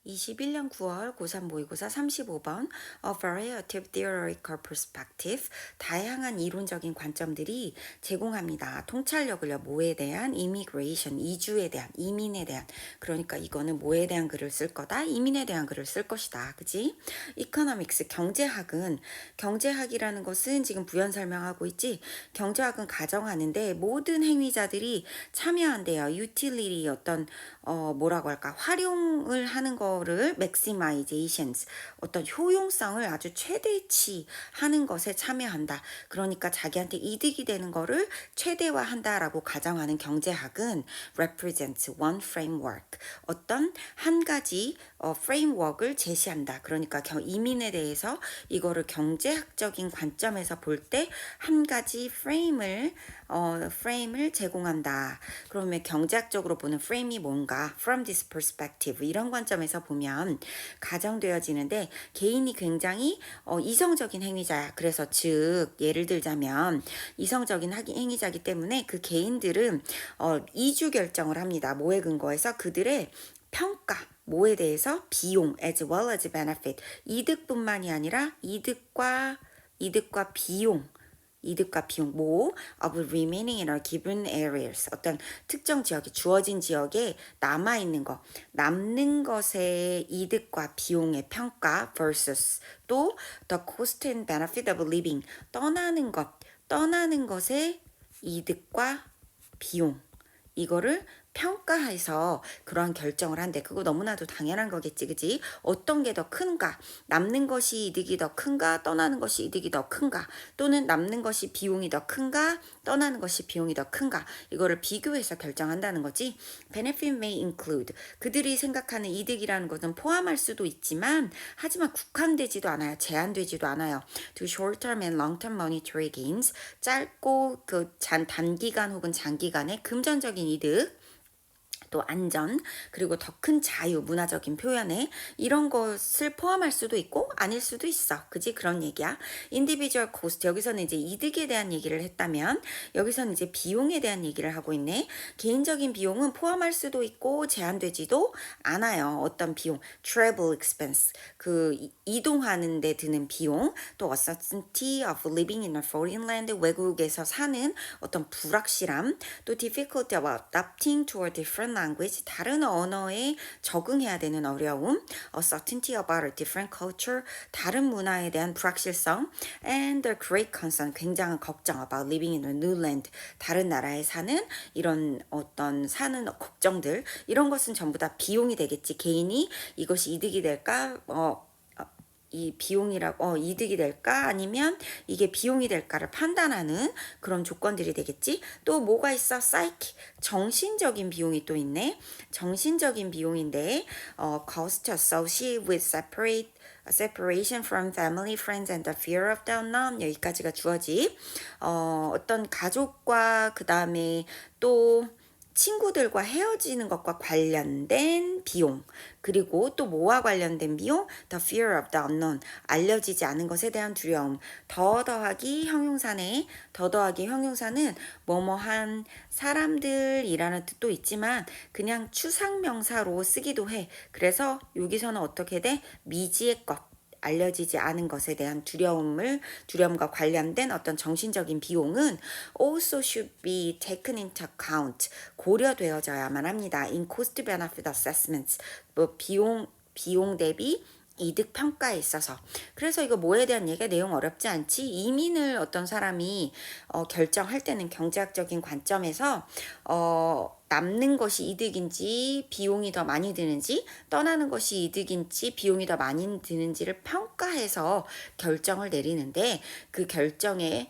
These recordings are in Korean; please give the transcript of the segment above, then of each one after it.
21년 9월 고3 모의고사 35번 A Variety of Theoretical Perspective 다양한 이론적인 관점들이 제공합니다. 통찰력을요. 뭐에 대한 Immigration, 이주에 대한, 이민에 대한. 그러니까 이거는 뭐에 대한 글을 쓸 거다? 이민에 대한 글을 쓸 것이다. 그지? Economics, 경제학이라는 것은 지금 부연 설명하고 있지? 경제학은 가정하는데 모든 행위자들이 참여한대요. Utility 뭐라고 할까? 활용을 하는 거를 maximizations, 어떤 효용성을 아주 최대치 하는 것에 참여한다. 그러니까 자기한테 이득이 되는 거를 최대화한다라고 가정하는 경제학은 represents one framework, 어떤 한 가지 framework을 제시한다. 그러니까 이민에 대해서 이거를 경제학적인 관점에서 볼 때 한 가지 프레임을 제공한다. 그러면 경제학적으로 보는 프레임이 뭔가? From this perspective, 이런 관점에서 보면 가정되어지는데 개인이 굉장히 이성적인 행위자야. 그래서 즉 예를 들자면 이성적인 행위자이기 때문에 그 개인들은 이주 결정을 합니다. 뭐에 근거해서? 그들의 평가, 뭐에 대해서? 비용, as well as benefit. 이득뿐만이 아니라 이득과 비용, of remaining in our given areas, 어떤 특정 지역에, 주어진 지역에 남아있는 것, 남는 것의 이득과 비용의 평가 versus 또 the cost and benefit of living, 떠나는 것의 이득과 비용, 이거를 평가해서 그러한 결정을 한대. 그거 너무나도 당연한 거겠지, 그지? 어떤 게 더 큰가? 남는 것이 이득이 더 큰가? 떠나는 것이 이득이 더 큰가? 또는 남는 것이 비용이 더 큰가? 떠나는 것이 비용이 더 큰가? 이거를 비교해서 결정한다는 거지. Benefit may include, 그들이 생각하는 이득이라는 것은 포함할 수도 있지만 하지만 국한되지도 않아요. 제한되지도 않아요. To short-term and long-term monetary gains, 짧고 단기간 혹은 장기간의 금전적인 이득, 또 안전, 그리고 더 큰 자유, 문화적인 표현에 이런 것을 포함할 수도 있고 아닐 수도 있어. 그지? 그런 얘기야. individual cost, 여기서는 이제 이득에 대한 얘기를 했다면 여기서는 이제 비용에 대한 얘기를 하고 있네. 개인적인 비용은 포함할 수도 있고 제한되지도 않아요. 어떤 비용, travel expense, 이동하는 데 드는 비용, 또 uncertainty of living in a foreign land, 외국에서 사는 어떤 불확실함, 또 difficulty of adapting to a different language, 다른 언어에 적응해야 되는 어려움, uncertainty about a different culture, 다른 문화에 대한 불확실성, and the great concern, 굉장한 걱정 about living in a new land, 다른 나라에 사는 이런 사는 걱정들, 이런 것은 전부 다 비용이 되겠지. 개인이 이것이 이득이 될까? 이득이 될까? 아니면 이게 비용이 될까를 판단하는 그런 조건들이 되겠지. 또 뭐가 있어? psyche, 정신적인 비용이 또 있네. 정신적인 비용인데 cost associated with separation from family, friends and the fear of the unknown, 여기까지가 주어지. 어떤 가족과 그 다음에 또 친구들과 헤어지는 것과 관련된 비용, 그리고 또 뭐와 관련된 비용? The fear of the unknown, 알려지지 않은 것에 대한 두려움. 더하기 형용사는 뭐뭐한 사람들이라는 뜻도 있지만 그냥 추상명사로 쓰기도 해. 그래서 여기서는 어떻게 돼? 미지의 것, 알려지지 않은 것에 대한 두려움과 관련된 어떤 정신적인 비용은 also should be taken into account, 고려되어져야만 합니다. In cost benefit assessments, 비용 대비 이득 평가에 있어서. 그래서 이거 뭐에 대한 얘기가 내용 어렵지 않지? 이민을 어떤 사람이 결정할 때는 경제학적인 관점에서 남는 것이 이득인지 비용이 더 많이 드는지, 떠나는 것이 이득인지 비용이 더 많이 드는지를 평가해서 결정을 내리는데 그 결정에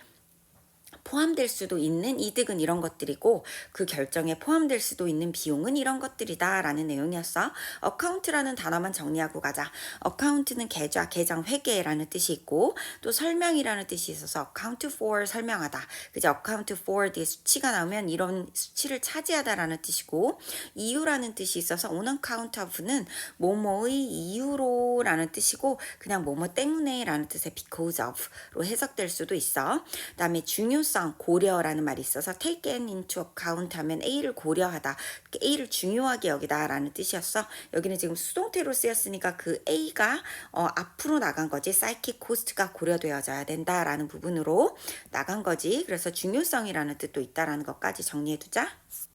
포함될 수도 있는 이득은 이런 것들이고 그 결정에 포함될 수도 있는 비용은 이런 것들이다 라는 내용이었어. 어카운트라는 단어만 정리하고 가자. 어카운트는 계좌, 계정, 회계라는 뜻이 있고 또 설명이라는 뜻이 있어서 account for, 설명하다. 그죠? account for 뒤에 수치가 나오면 이런 수치를 차지하다라는 뜻이고, 이유라는 뜻이 있어서 on account of는 뭐뭐의 이유로 라는 뜻이고 그냥 뭐뭐 때문에 라는 뜻의 because of로 해석될 수도 있어. 그 다음에 중요성, 중요성, 고려라는 말이 있어서 take an into account 하면 A를 고려하다, A를 중요하게 여기다라는 뜻이었어. 여기는 지금 수동태로 쓰였으니까 그 A가 앞으로 나간 거지. psychic cost가 고려되어져야 된다라는 부분으로 나간 거지. 그래서 중요성이라는 뜻도 있다라는 것까지 정리해 두자.